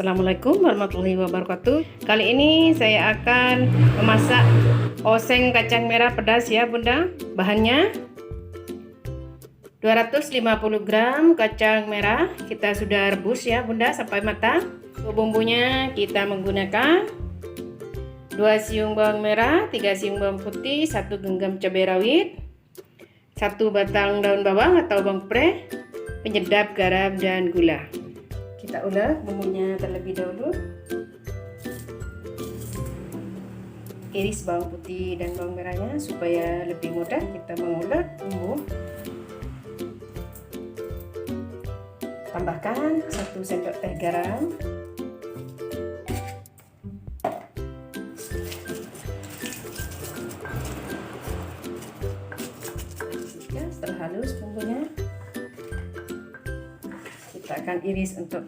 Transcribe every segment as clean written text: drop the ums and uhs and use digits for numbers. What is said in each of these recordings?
Assalamualaikum warahmatullahi wabarakatuh. Kali ini saya akan memasak oseng kacang merah pedas ya Bunda. Bahannya 250 gram kacang merah, kita sudah rebus ya Bunda sampai matang. Bumbunya kita menggunakan 2 siung bawang merah, 3 siung bawang putih, 1 genggam cabai rawit, 1 batang daun bawang atau bawang pre, penyedap, garam, dan gula. Kita ulek bumbunya terlebih dahulu. Iris bawang putih dan bawang merahnya supaya lebih mudah kita mengulek bumbu. Tambahkan 1 sendok teh garam. Setelah halus bumbunya, kita akan iris untuk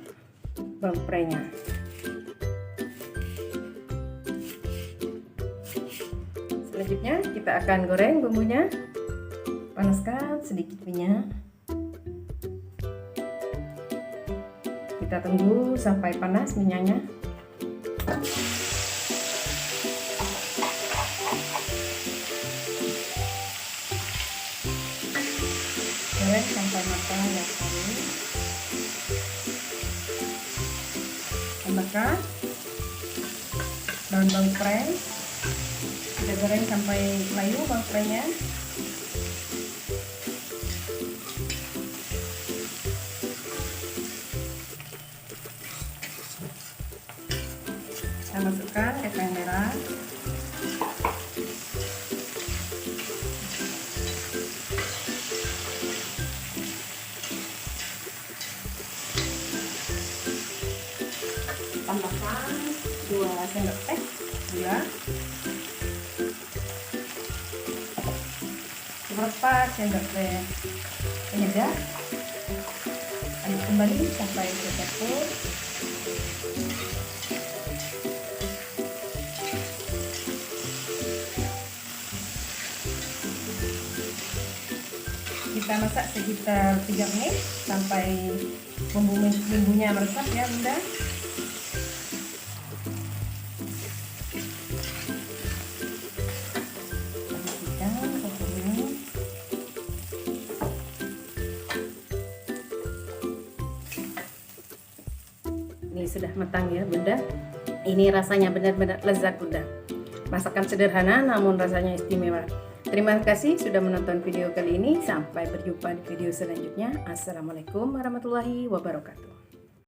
bawang prenya. Selanjutnya kita akan goreng bumbunya. Panaskan sedikit minyak. Kita tunggu sampai panas minyaknya. Goreng sampai matang ya kali. Tambahkan daun bawang pre. Kita goreng sampai layu bawang prenya. Kita masukkan kacang merah. Tambahkan 2 sendok teh gula, seperempat sendok teh penyedap. Aduk kembali sampai tercampur. Kita masak sekitar 3 menit sampai bumbunya meresap ya Bunda. Ini sudah matang ya Bunda. Ini rasanya benar-benar lezat Bunda. Masakan sederhana namun rasanya istimewa. Terima kasih sudah menonton video kali ini. Sampai berjumpa di video selanjutnya. Assalamualaikum warahmatullahi wabarakatuh.